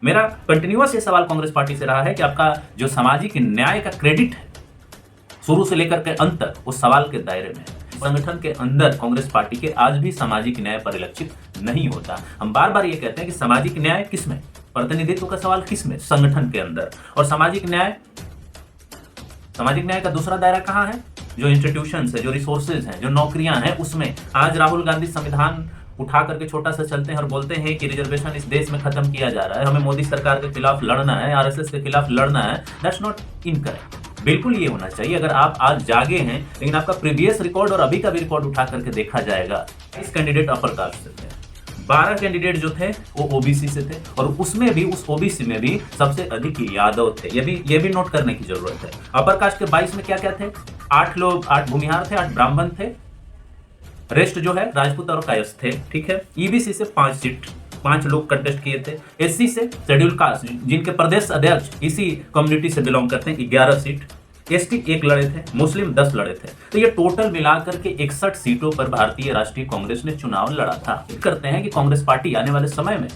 मेरा कंटिन्यूअस ये सवाल कांग्रेस पार्टी से रहा है कि आपका जो सामाजिक न्याय का क्रेडिट है शुरू से लेकर के अंत तक उस सवाल के दायरे में है। संगठन के अंदर कांग्रेस पार्टी के आज भी सामाजिक न्याय परिलक्षित नहीं होता। हम बार बार ये कहते हैं कि सामाजिक न्याय किसमें, प्रतिनिधित्व का सवाल किसमें, संगठन के अंदर। और सामाजिक न्याय का दूसरा दायरा कहाँ है? जो इंस्टीट्यूशंस है, जो रिसोर्सेज हैं, जो नौकरियां हैं, उसमें। आज राहुल गांधी संविधान उठा करके छोटा सा चलते हैं और बोलते हैं कि रिजर्वेशन इस देश में खत्म किया जा रहा है, हमें मोदी सरकार के खिलाफ लड़ना है, आरएसएस के खिलाफ लड़ना है। That's not incorrect. बिल्कुल ये होना चाहिए। अगर आप आज जागे हैं, लेकिन आपका प्रीवियस रिकॉर्ड और अभी का भी रिकॉर्ड उठा करके देखा जाएगा, इस कैंडिडेट अपर कास्ट से थे, 12 कैंडिडेट जो थे वो ओबीसी से थे, और उसमें भी, उस ओबीसी में भी सबसे अधिक यादव थे। ये भी नोट करने की जरूरत है। अपर कास्ट के 22 में क्या क्या थे? 8 भूमिहार थे, 8 ब्राह्मण थे, रेस्ट जो है राजपूत और कायस्थ थे। ठीक है। ईबीसी से 5 सीट, 5 लोग कंटेस्ट किए थे। एससी से शेड्यूल कास्ट, जिनके प्रदेश अध्यक्ष इसी कम्युनिटी से बिलोंग करते हैं, 11 सीट। एसटी 1 लड़े थे, मुस्लिम 10 लड़े थे। तो ये टोटल मिलाकर के 61 सीटों पर भारतीय राष्ट्रीय कांग्रेस ने चुनाव लड़ा था। करते हैं कि कांग्रेस पार्टी आने वाले समय में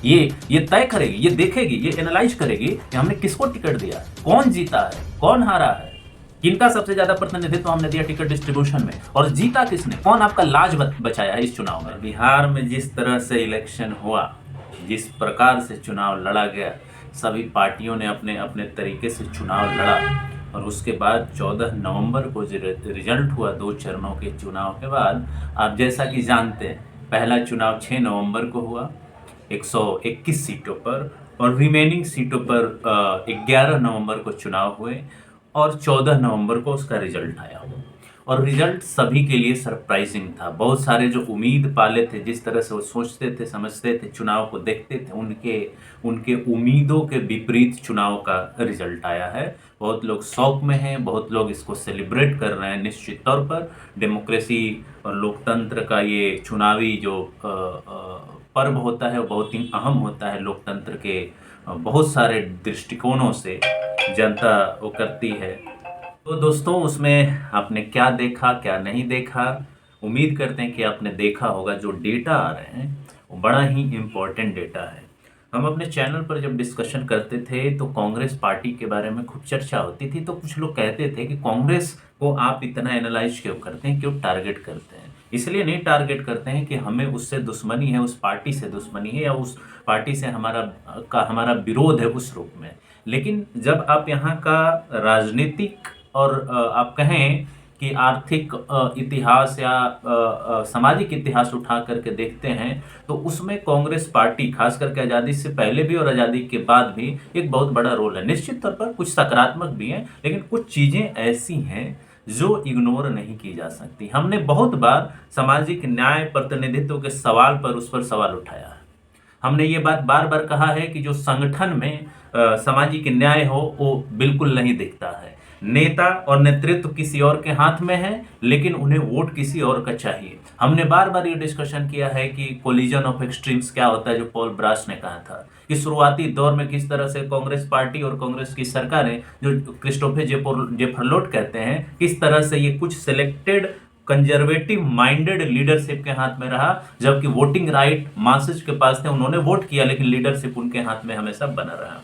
ये तय करेगी, ये देखेगी, ये एनालाइज करेगी कि हमने किसको टिकट दिया, कौन जीता है, कौन हारा है, किनका सबसे ज्यादा प्रतिनिधित्व हमने दिया टिकट डिस्ट्रीब्यूशन में, और जीता किसने, कौन आपका लाज बचाया है इस चुनाव में। बिहार में जिस तरह से इलेक्शन हुआ, जिस प्रकार से चुनाव लड़ा गया, सभी पार्टियों ने अपने अपने तरीके से चुनाव लड़ा, और उसके बाद 14 नवंबर को जो रिजल्ट हुआ 2 चरणों के चुनाव के बाद, आप जैसा कि जानते हैं, पहला चुनाव 6 नवंबर को हुआ 121 सीटों पर, और रिमेनिंग सीटों पर 11 नवंबर को चुनाव हुए, और 14 नवंबर को उसका रिजल्ट आया। और रिजल्ट सभी के लिए सरप्राइजिंग था। बहुत सारे जो उम्मीद पाले थे, जिस तरह से वो सोचते थे, समझते थे, चुनाव को देखते थे, उनके उम्मीदों के विपरीत चुनाव का रिजल्ट आया है। बहुत लोग शौक में हैं, बहुत लोग इसको सेलिब्रेट कर रहे हैं। निश्चित तौर पर डेमोक्रेसी और लोकतंत्र का ये चुनावी जो पर्व होता है वो बहुत ही अहम होता है। लोकतंत्र के बहुत सारे दृष्टिकोणों से जनता वो करती है। तो दोस्तों, उसमें आपने क्या देखा, क्या नहीं देखा, उम्मीद करते हैं कि आपने देखा होगा। जो डेटा आ रहे हैं वो बड़ा ही इम्पोर्टेंट डेटा है। हम अपने चैनल पर जब डिस्कशन करते थे तो कांग्रेस पार्टी के बारे में खूब चर्चा होती थी। तो कुछ लोग कहते थे कि कांग्रेस को आप इतना एनालाइज क्यों करते हैं, क्यों टारगेट करते हैं? इसलिए नहीं टारगेट करते हैं कि हमें उससे दुश्मनी है, उस पार्टी से दुश्मनी है, या उस पार्टी से हमारा विरोध है उस रूप में। लेकिन जब आप यहाँ का राजनीतिक और आप कहें कि आर्थिक इतिहास या सामाजिक इतिहास उठा करके देखते हैं, तो उसमें कांग्रेस पार्टी खास करके आज़ादी से पहले भी और आज़ादी के बाद भी एक बहुत बड़ा रोल है। निश्चित तौर पर कुछ सकारात्मक भी हैं, लेकिन कुछ चीज़ें ऐसी हैं जो इग्नोर नहीं की जा सकती। हमने बहुत बार सामाजिक न्याय प्रतिनिधित्व के सवाल पर उस पर सवाल उठाया है। हमने ये बात बार बार कहा है कि जो संगठन में सामाजिक न्याय हो वो बिल्कुल नहीं दिखता है। नेता और नेतृत्व किसी और के हाथ में है, लेकिन उन्हें वोट किसी और का चाहिए। हमने बार बार ये डिस्कशन किया है कि कोलिजन ऑफ एक्सट्रीम्स क्या होता है, जो पॉल ब्रास ने कहा था कि शुरुआती दौर में किस तरह से कांग्रेस पार्टी और कांग्रेस की सरकारें, जो क्रिस्टोफर जेफरलोट कहते हैं, किस तरह से ये कुछ सिलेक्टेड कंजर्वेटिव माइंडेड लीडरशिप के हाथ में रहा, जबकि वोटिंग राइट मासेज के पास थे, उन्होंने वोट किया, लेकिन लीडरशिप उनके हाथ में हमेशा बना रहा।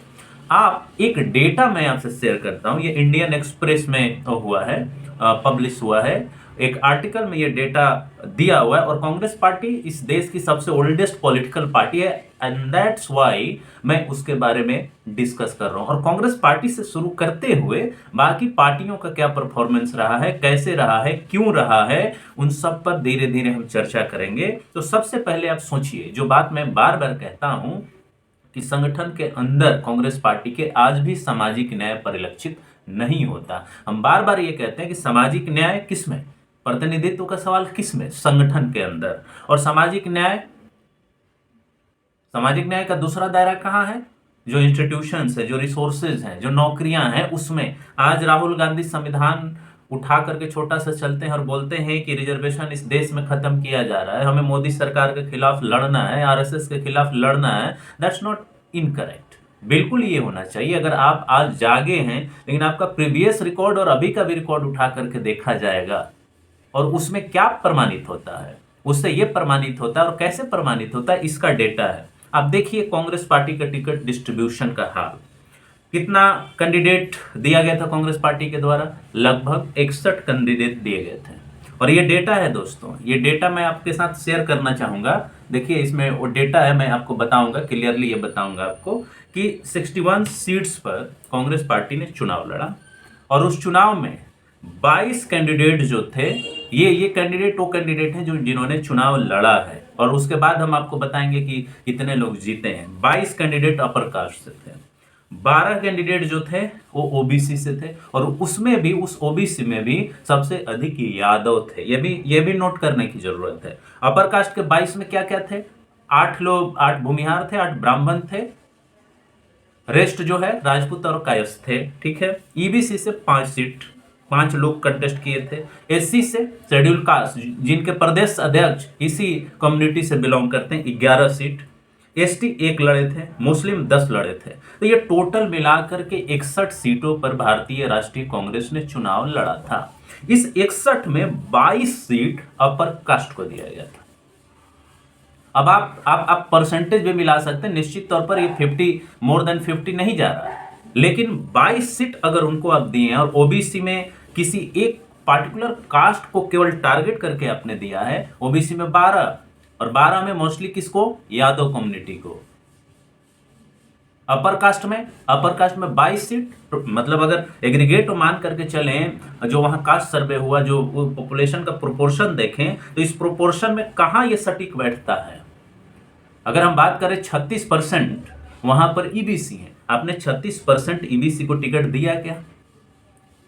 आप एक डेटा मैं आपसे शेयर करता हूं, ये इंडियन एक्सप्रेस में हुआ है, पब्लिश हुआ है एक आर्टिकल में, ये डेटा दिया हुआ है। और कांग्रेस पार्टी इस देश की सबसे ओल्डेस्ट पॉलिटिकल पार्टी है, एंड दैट्स व्हाई मैं उसके बारे में डिस्कस कर रहा हूं। और कांग्रेस पार्टी से शुरू करते हुए बाकी पार्टियों का क्या परफॉर्मेंस रहा है, कैसे रहा है, क्यों रहा है, उन सब पर धीरे धीरे हम चर्चा करेंगे। तो सबसे पहले आप सोचिए, जो बात मैं बार बार कहता हूं कि संगठन के अंदर कांग्रेस पार्टी के आज भी सामाजिक न्याय परिलक्षित नहीं होता। हम बार बार ये कहते हैं कि सामाजिक न्याय किसमें, प्रतिनिधित्व का सवाल किसमें, संगठन के अंदर। और सामाजिक न्याय का दूसरा दायरा कहाँ है? जो इंस्टीट्यूशंस है, जो रिसोर्सेज हैं, जो नौकरियां हैं, उसमें। आज राहुल गांधी संविधान उठा करके छोटा सा चलते हैं और बोलते हैं कि रिजर्वेशन इस देश में खत्म किया जा रहा है, हमें मोदी सरकार के खिलाफ लड़ना है, आरएसएस के खिलाफ लड़ना है। That's not incorrect. बिल्कुल ये होना चाहिए। अगर आप आज जागे हैं, लेकिन आपका प्रीवियस रिकॉर्ड और अभी का भी रिकॉर्ड उठा करके देखा जाएगा, और उसमें क्या प्रमाणित होता है, उससे ये प्रमाणित होता है, और कैसे प्रमाणित होता है, इसका डेटा है। अब देखिए कांग्रेस पार्टी का टिकट डिस्ट्रीब्यूशन का हाल, कितना कैंडिडेट दिया गया था कांग्रेस पार्टी के द्वारा, लगभग 61 कैंडिडेट दिए गए थे। और ये डेटा है दोस्तों, ये डेटा मैं आपके साथ शेयर करना चाहूंगा। देखिए इसमें वो डेटा है, मैं आपको बताऊंगा, क्लियरली ये बताऊंगा आपको कि 61 सीट्स पर कांग्रेस पार्टी ने चुनाव लड़ा और उस चुनाव में 22 कैंडिडेट जो थे, ये कैंडिडेट वो कैंडिडेट हैं जो जिन्होंने चुनाव लड़ा है, और उसके बाद हम आपको बताएंगे कि कितने लोग जीते हैं। 22 कैंडिडेट अपर कास्ट से थे, 12 कैंडिडेट जो थे वो ओबीसी से थे, और उसमें भी, उस ओबीसी में भी सबसे अधिक यादव थे। ये भी नोट करने की जरूरत है। अपर कास्ट के 22 में क्या क्या थे, 8 लोग, 8 भूमिहार थे, 8 ब्राह्मण थे, रेस्ट जो है राजपूत और कायस्थ थे, ठीक है। ईबीसी से 5 सीट, 5 लोग कंटेस्ट किए थे। एससी से, शेड्यूल कास्ट जिनके प्रदेश अध्यक्ष इसी कम्युनिटी से बिलोंग करते हैं, 11 सीट। एसटी 1 लड़े थे, मुस्लिम 10 लड़े थे। तो ये टोटल मिलाकर के 61 सीटों पर भारतीय राष्ट्रीय कांग्रेस ने चुनाव लड़ा था। इस 61 में 22 सीट अपर कास्ट को दिया गया था। अब आप परसेंटेज भी मिला सकते हैं, निश्चित तौर पर ये 50, मोर देन 50 नहीं जा रहा है, लेकिन 22 सीट अगर उनको आप दिए हैं और ओबीसी में किसी एक पार्टिकुलर कास्ट को केवल टारगेट करके आपने दिया है, ओबीसी में 12 और 12 में मोस्टली किसको, यादव कम्युनिटी को। अपर कास्ट में 22 सीट, मतलब अगर एग्रीगेट मान करके चलें, जो वहां कास्ट सर्वे हुआ, जो पॉपुलेशन का प्रोपोर्शन देखें, तो इस प्रोपोर्शन में कहां ये सटीक बैठता है। अगर हम बात करें 36% वहां पर ईबीसी है, आपने 36% ईबीसी को टिकट दिया क्या,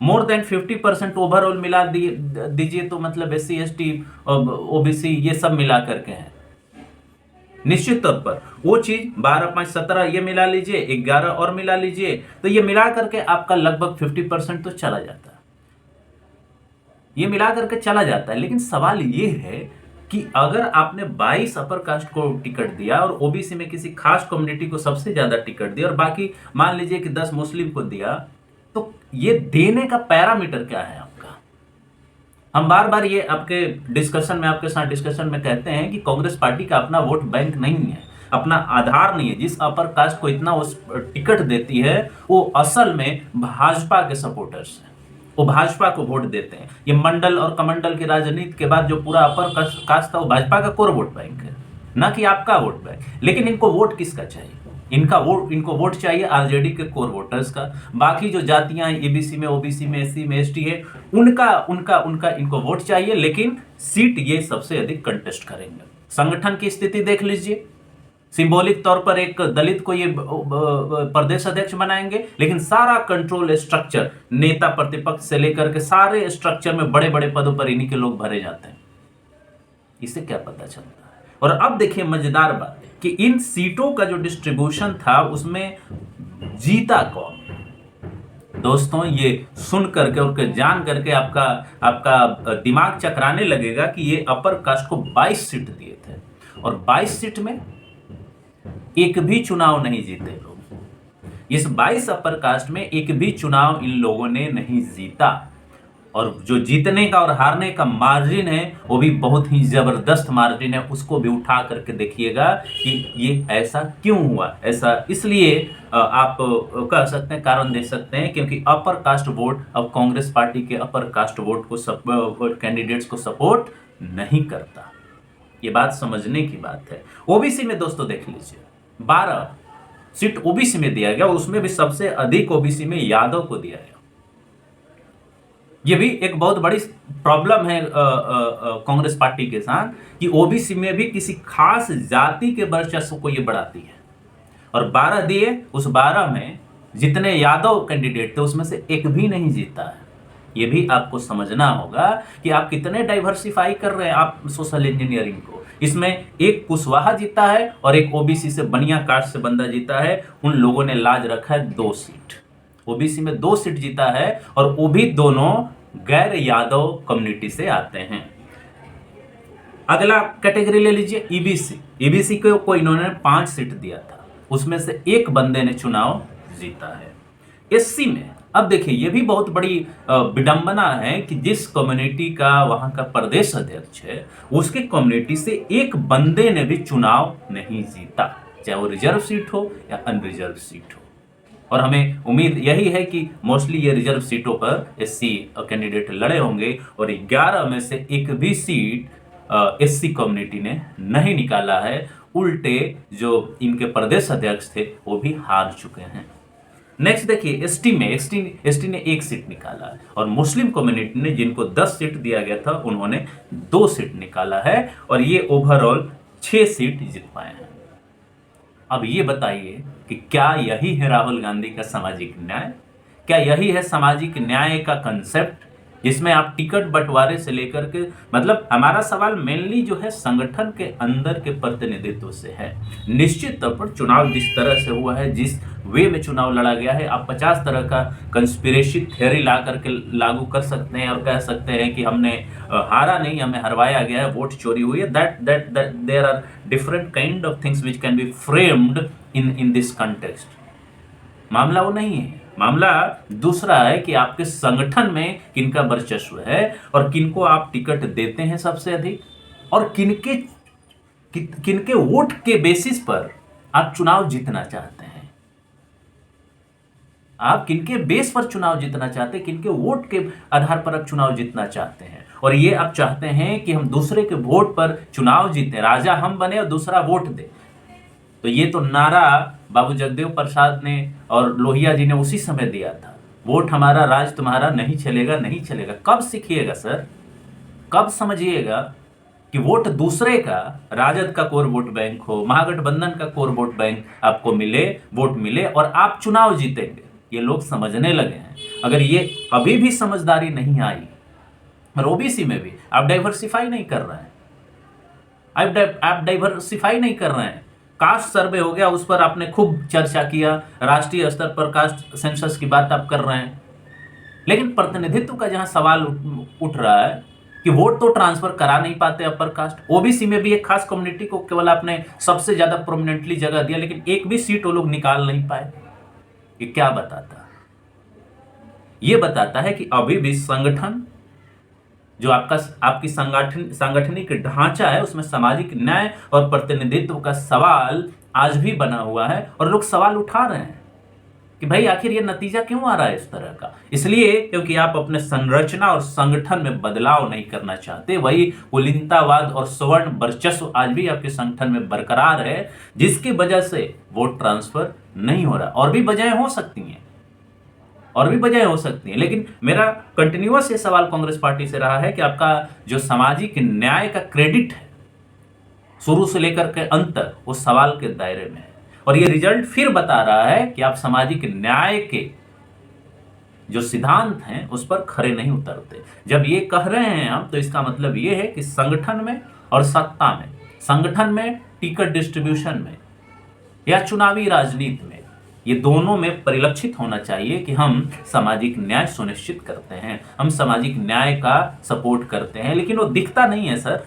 मोर देन 50% ओवरऑल मिला दीजिए तो मतलब एससी एसटी ओबीसी ये सब मिला करके है। निश्चित तौर पर वो चीज 12 5 17 ये मिला लीजिए, 11 और मिला लीजिए, तो ये मिला करके आपका लगभग 50% तो चला जाता है, ये मिला करके चला जाता है। लेकिन सवाल ये है कि अगर आपने 22 अपर कास्ट को टिकट दिया और ओबीसी में किसी खास कम्युनिटी को सबसे ज्यादा टिकट दिया और बाकी मान लीजिए कि 10 मुस्लिम को दिया, तो ये देने का पैरामीटर क्या है आपका। हम बार बार ये आपके डिस्कशन में, आपके साथ डिस्कशन में कहते हैं कि कांग्रेस पार्टी का अपना वोट बैंक नहीं है, अपना आधार नहीं है। जिस अपर कास्ट को इतना उस टिकट देती है वो असल में भाजपा के सपोर्टर्स हैं, वो भाजपा को वोट देते हैं। ये मंडल और कमंडल की राजनीति के बाद जो पूरा अपर कास्ट था वो भाजपा का कोर वोट बैंक है, ना कि आपका वोट बैंक। लेकिन इनको वोट किसका चाहिए, इनको वोट चाहिए आरजेडी के कोर वोटर्स का। बाकी जो जातियां ईबीसी में, ओबीसी में, एससी में, एसटी है, उनका इनको वोट चाहिए, लेकिन सीट ये सबसे अधिक कंटेस्ट करेंगे। संगठन की स्थिति देख लीजिए, सिंबॉलिक तौर पर एक दलित को ये प्रदेश अध्यक्ष बनाएंगे, लेकिन सारा कंट्रोल स्ट्रक्चर, नेता प्रतिपक्ष से लेकर के सारे स्ट्रक्चर में बड़े बड़े पदों पर इन्हीं के लोग भरे जाते हैं। इससे क्या पता चलता है। और अब देखिए मजेदार बात कि इन सीटों का जो डिस्ट्रीब्यूशन था उसमें जीता कौन। दोस्तों ये सुन करके और जान करके आपका दिमाग चकराने लगेगा कि ये अपर कास्ट को 22 सीट दिए थे और 22 सीट में एक भी चुनाव नहीं जीते लोग। इस 22 अपर कास्ट में एक भी चुनाव इन लोगों ने नहीं जीता, और जो जीतने का और हारने का मार्जिन है वो भी बहुत ही जबरदस्त मार्जिन है। उसको भी उठा करके देखिएगा कि ये ऐसा क्यों हुआ। ऐसा इसलिए आप कह सकते हैं, कारण दे सकते हैं, क्योंकि अपर कास्ट वोट अब कांग्रेस पार्टी के अपर कास्ट वोट को कैंडिडेट्स को सपोर्ट नहीं करता। ये बात समझने की बात है। ओबीसी में दोस्तों देख लीजिए 12 सीट ओबीसी में दिया गया, उसमें भी सबसे अधिक ओबीसी में यादव को दिया गया। ये भी एक बहुत बड़ी प्रॉब्लम है कांग्रेस पार्टी के साथ कि ओबीसी में भी किसी खास जाति के वर्चस्व को ये बढ़ाती है। और 12 दिए, उस 12 में जितने यादव कैंडिडेट थे उसमें से एक भी नहीं जीता है। ये भी आपको समझना होगा कि आप कितने डाइवर्सिफाई कर रहे हैं आप सोशल इंजीनियरिंग को। इसमें एक कुशवाहा जीता है और एक ओबीसी से बनिया कास्ट से बंदा जीता है। उन लोगों ने लाज रखा है 2 सीट, ओबीसी में 2 सीट जीता है, और वो भी दोनों गैर यादव कम्युनिटी से आते हैं। अगला कैटेगरी ले लीजिए ईबीसी को इन्होंने 5 सीट दिया था, उसमें से एक बंदे ने चुनाव जीता है। एससी में अब देखिए ये भी बहुत बड़ी विडंबना है कि जिस कम्युनिटी का वहां का प्रदेश अध्यक्ष है उसके कम्युनिटी से एक बंदे ने भी चुनाव नहीं जीता, चाहे वो रिजर्व सीट हो या अनरिजर्व सीट हो। और हमें उम्मीद यही है कि मोस्टली ये रिजर्व सीटों पर एससी कैंडिडेट लड़े होंगे और 11 में से एक भी सीट एससी कम्युनिटी ने नहीं निकाला है। उल्टे जो इनके प्रदेश अध्यक्ष थे वो भी हार चुके हैं। नेक्स्ट देखिए एसटी में एसटी ने 1 सीट निकाला है और मुस्लिम कम्युनिटी ने जिनको 10 सीट दिया गया था उन्होंने 2 सीट निकाला है और ये ओवरऑल 6 सीट जीत पाए हैं। अब ये बताइए कि क्या यही है राहुल गांधी का सामाजिक न्याय? क्या यही है सामाजिक न्याय का कंसेप्ट जिसमें आप टिकट बंटवारे से लेकर के, मतलब हमारा सवाल मेनली जो है संगठन के अंदर के प्रतिनिधित्व से है। निश्चित तौर पर चुनाव जिस तरह से हुआ है, जिस वे में चुनाव लड़ा गया है, आप 50 तरह का कंस्पिरेसी थ्योरी ला करके लागू कर सकते हैं और कह सकते हैं कि हमने हारा नहीं, हमें हरवाया गया है, वोट चोरी हुई है। That there are different kind of things which can be framed in this context. मामला वो नहीं है। मामला दूसरा है कि आपके संगठन में किनका वर्चस्व है और किनको आप टिकट देते हैं सबसे अधिक और किनके वोट के बेसिस पर आप चुनाव जीतना चाहते हैं। आप किनके बेस पर चुनाव जीतना चाहते हैं, किनके वोट के आधार पर आप चुनाव जीतना चाहते हैं। और ये आप चाहते हैं कि हम दूसरे के वोट पर चुनाव जीतें, राजा हम बने और दूसरा वोट दे। तो ये तो नारा बाबू जगदेव प्रसाद ने और लोहिया जी ने उसी समय दिया था, वोट हमारा राज तुम्हारा, नहीं चलेगा नहीं चलेगा। कब सीखिएगा सर, कब समझिएगा कि वोट दूसरे का, राजद का कोर वोट बैंक हो, महागठबंधन का कोर वोट बैंक आपको मिले, वोट मिले और आप चुनाव जीतेंगे। ये लोग समझने लगे हैं। अगर ये अभी भी समझदारी नहीं आई और ओबीसी में भी आप डाइवर्सिफाई नहीं कर रहे हैं, आप डाइवर्सिफाई नहीं कर रहे हैं। कास्ट सर्वे हो गया, उस पर आपने खूब चर्चा किया, राष्ट्रीय स्तर पर कास्ट सेंसस की बात आप कर रहे हैं, लेकिन प्रतिनिधित्व का जहां सवाल उठ रहा है कि वोट तो ट्रांसफर करा नहीं पाते अपर कास्ट। ओबीसी में भी एक खास कम्युनिटी को केवल आपने सबसे ज्यादा प्रोमिनेंटली जगह दिया, लेकिन एक भी सीट वो लोग निकाल नहीं पाए। ये क्या बताता है? ये बताता है कि अभी भी संगठन जो आपकी सांगठनिक ढांचा है उसमें सामाजिक न्याय और प्रतिनिधित्व का सवाल आज भी बना हुआ है और लोग सवाल उठा रहे हैं कि भाई आखिर ये नतीजा क्यों आ रहा है इस तरह का। इसलिए क्योंकि आप अपने संरचना और संगठन में बदलाव नहीं करना चाहते। वही कुलीनतावाद और स्वर्ण वर्चस्व आज भी आपके संगठन में बरकरार है, जिसकी वजह से वोट ट्रांसफर नहीं हो रहा। और भी वजहें हो सकती हैं, लेकिन मेरा कंटिन्यूअस ये सवाल कांग्रेस पार्टी से रहा है कि आपका जो सामाजिक न्याय का क्रेडिट है शुरू से लेकर के अंत तक उस सवाल के दायरे में है। और ये रिजल्ट फिर बता रहा है कि आप सामाजिक न्याय के जो सिद्धांत हैं उस पर खरे नहीं उतरते। जब ये कह रहे हैं हम, तो इसका मतलब ये है कि संगठन में और सत्ता में, संगठन में, टिकट डिस्ट्रीब्यूशन में या चुनावी राजनीति में, ये दोनों में परिलक्षित होना चाहिए कि हम सामाजिक न्याय सुनिश्चित करते हैं, हम सामाजिक न्याय का सपोर्ट करते हैं। लेकिन वो दिखता नहीं है सर।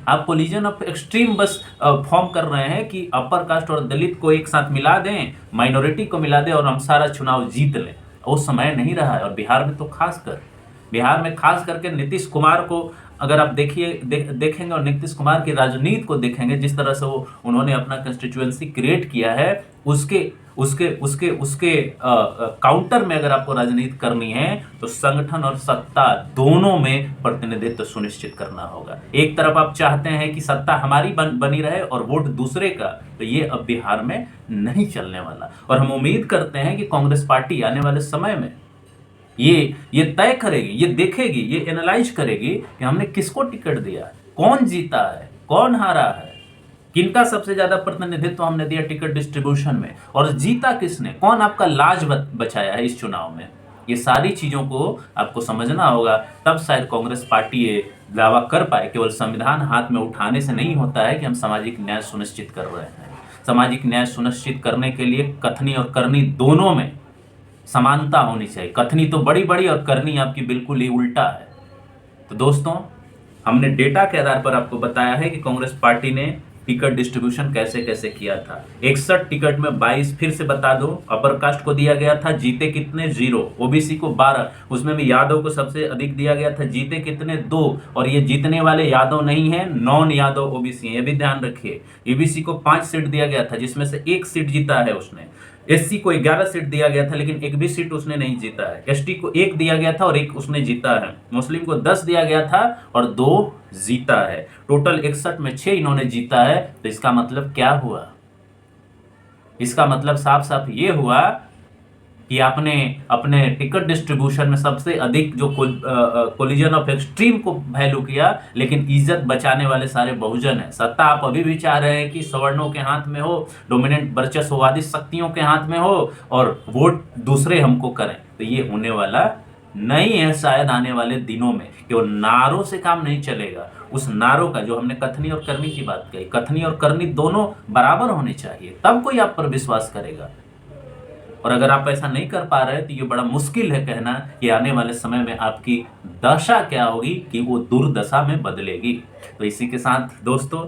आप कोलिजन ऑफ एक्सट्रीम बस फॉर्म कर रहे हैं कि अपर कास्ट और दलित को एक साथ मिला दें, माइनॉरिटी को मिला दें और हम सारा चुनाव जीत लें। वो समय नहीं रहा है। और बिहार में तो खास करके नीतीश कुमार को अगर आप देखेंगे और नीतीश कुमार की राजनीति को देखेंगे, जिस तरह से वो उन्होंने अपना कंस्टिट्यूएंसी क्रिएट किया है, उसके काउंटर में अगर आपको राजनीति करनी है तो संगठन और सत्ता दोनों में प्रतिनिधित्व सुनिश्चित करना होगा। एक तरफ आप चाहते हैं कि सत्ता हमारी बनी रहे और वोट दूसरे का, तो ये अब बिहार में नहीं चलने वाला। और हम उम्मीद करते हैं कि कांग्रेस पार्टी आने वाले समय में ये तय करेगी, ये देखेगी, ये एनालाइज करेगी कि हमने किसको टिकट दिया, कौन जीता है, कौन हारा है, किनका सबसे ज्यादा प्रतिनिधित्व हमने दिया टिकट डिस्ट्रीब्यूशन में, और जीता किसने, कौन आपका लाज बचाया है इस चुनाव में। ये सारी चीजों को आपको समझना होगा, तब शायद कांग्रेस पार्टी ये दावा कर पाए। केवल संविधान हाथ में उठाने से नहीं होता है कि हम सामाजिक न्याय सुनिश्चित कर रहे हैं। सामाजिक न्याय सुनिश्चित करने के लिए कथनी और करनी दोनों में समानता होनी चाहिए। कथनी तो बड़ी बड़ी और करनी आपकी बिल्कुल ही उल्टा है। तो दोस्तों, हमने डेटा के आधार पर आपको बताया है कि कांग्रेस पार्टी ने टिकट डिस्ट्रीब्यूशन कैसे कैसे किया था। 61 टिकट में 22 फिर से बता दो अपर कास्ट को दिया गया था, जीते कितने 0, ओबीसी को 12, उसमें भी यादव को सबसे अधिक दिया गया था, जीते कितने 2, और ये जीतने वाले यादव नहीं है, नॉन यादव ओबीसी है, ये भी ध्यान रखिए। ईबीसी को 5 सीट दिया गया था जिसमें से 1 सीट जीता है उसने। एससी को 11 सीट दिया गया था लेकिन एक भी सीट उसने नहीं जीता है। एसटी को 1 दिया गया था और 1 उसने जीता है। मुस्लिम को 10 दिया गया था और 2 जीता है। टोटल 61 में 6 इन्होंने जीता है। तो इसका मतलब क्या हुआ? इसका मतलब साफ साफ ये हुआ कि आपने अपने टिकट डिस्ट्रीब्यूशन में सबसे अधिक जो कोलिजन ऑफ एक्सट्रीम को वैल्यू किया, लेकिन इज्जत बचाने वाले सारे बहुजन हैं। सत्ता आप अभी भी चाह रहे हैं कि सवर्णों के हाथ में हो, डोमिनेंट वर्चस्ववादी शक्तियों के हाथ में हो और वोट दूसरे हमको करें। तो ये होने वाला नहीं है शायद आने वाले दिनों में। कि वो नारों से काम नहीं चलेगा। उस नारों का जो हमने कथनी और करनी की बात कही, कथनी और करनी दोनों बराबर होने चाहिए, तब कोई आप पर विश्वास करेगा। और अगर आप ऐसा नहीं कर पा रहे तो ये बड़ा मुश्किल है कहना कि आने वाले समय में आपकी दशा क्या होगी, कि वो दुर्दशा में बदलेगी। तो इसी के साथ दोस्तों